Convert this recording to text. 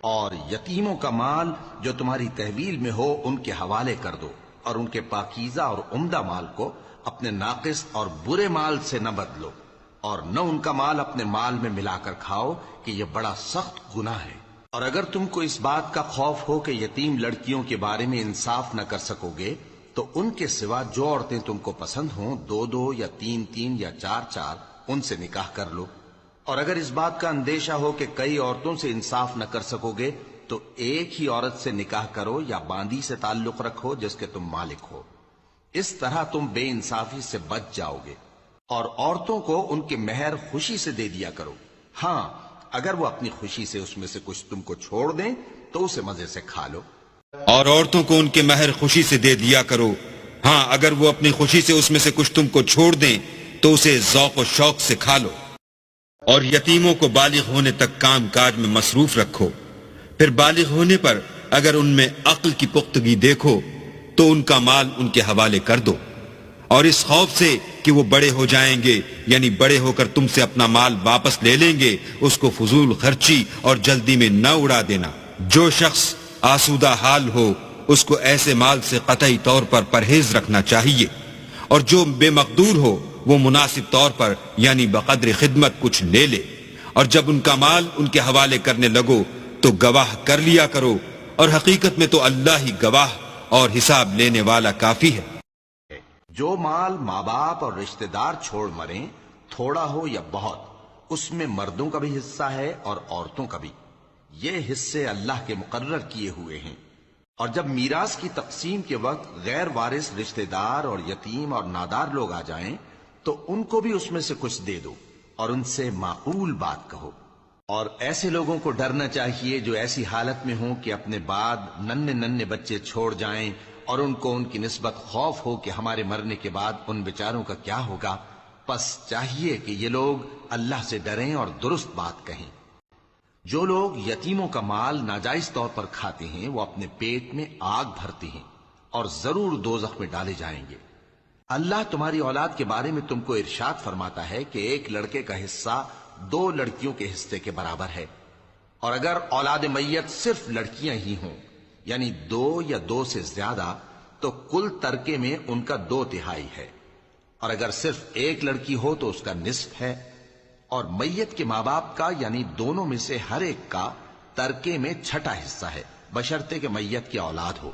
اور یتیموں کا مال جو تمہاری تحویل میں ہو ان کے حوالے کر دو، اور ان کے پاکیزہ اور عمدہ مال کو اپنے ناقص اور برے مال سے نہ بدلو، اور نہ ان کا مال اپنے مال میں ملا کر کھاؤ کہ یہ بڑا سخت گناہ ہے۔ اور اگر تم کو اس بات کا خوف ہو کہ یتیم لڑکیوں کے بارے میں انصاف نہ کر سکو گے تو ان کے سوا جو عورتیں تم کو پسند ہوں، دو دو یا تین تین یا چار چار، ان سے نکاح کر لو۔ اور اگر اس بات کا اندیشہ ہو کہ کئی عورتوں سے انصاف نہ کر سکو گے تو ایک ہی عورت سے نکاح کرو یا باندی سے تعلق رکھو جس کے تم مالک ہو، اس طرح تم بے انصافی سے بچ جاؤ گے۔ اور عورتوں کو ان کے مہر خوشی سے دے دیا کرو، ہاں اگر وہ اپنی خوشی سے اس میں سے کچھ تم کو چھوڑ دیں تو اسے مزے سے کھا لو۔ اور عورتوں کو ان کے مہر خوشی سے دے دیا کرو، ہاں اگر وہ اپنی خوشی سے اس میں سے کچھ تم کو چھوڑ دیں تو اسے ذوق و شوق سے کھا لو۔ اور یتیموں کو بالغ ہونے تک کام کاج میں مصروف رکھو، پھر بالغ ہونے پر اگر ان میں عقل کی پختگی دیکھو تو ان کا مال ان کے حوالے کر دو، اور اس خوف سے کہ وہ بڑے ہو جائیں گے، یعنی بڑے ہو کر تم سے اپنا مال واپس لے لیں گے، اس کو فضول خرچی اور جلدی میں نہ اڑا دینا۔ جو شخص آسودہ حال ہو اس کو ایسے مال سے قطعی طور پر پرہیز رکھنا چاہیے، اور جو بے مقدور ہو وہ مناسب طور پر یعنی بقدر خدمت کچھ لے لے، اور جب ان کا مال ان کے حوالے کرنے لگو تو گواہ کر لیا کرو، اور حقیقت میں تو اللہ ہی گواہ اور حساب لینے والا کافی ہے۔ جو مال ماں باپ اور رشتہ دار چھوڑ مریں، تھوڑا ہو یا بہت، اس میں مردوں کا بھی حصہ ہے اور عورتوں کا بھی، یہ حصے اللہ کے مقرر کیے ہوئے ہیں۔ اور جب میراث کی تقسیم کے وقت غیر وارث رشتہ دار اور یتیم اور نادار لوگ آ جائیں تو ان کو بھی اس میں سے کچھ دے دو، اور ان سے معقول بات کہو۔ اور ایسے لوگوں کو ڈرنا چاہیے جو ایسی حالت میں ہوں کہ اپنے بعد ننھے ننھے بچے چھوڑ جائیں اور ان کو ان کی نسبت خوف ہو کہ ہمارے مرنے کے بعد ان بیچاروں کا کیا ہوگا، پس چاہیے کہ یہ لوگ اللہ سے ڈریں اور درست بات کہیں۔ جو لوگ یتیموں کا مال ناجائز طور پر کھاتے ہیں وہ اپنے پیٹ میں آگ بھرتے ہیں اور ضرور دوزخ میں ڈالے جائیں گے۔ اللہ تمہاری اولاد کے بارے میں تم کو ارشاد فرماتا ہے کہ ایک لڑکے کا حصہ دو لڑکیوں کے حصے کے برابر ہے، اور اگر اولاد میت صرف لڑکیاں ہی ہوں یعنی دو یا دو سے زیادہ تو کل ترکے میں ان کا 2/3 ہے، اور اگر صرف ایک لڑکی ہو تو اس کا نصف ہے، اور میت کے ماں باپ کا یعنی دونوں میں سے ہر ایک کا ترکے میں 6واں حصہ ہے، بشرطے کہ میت کی اولاد ہو۔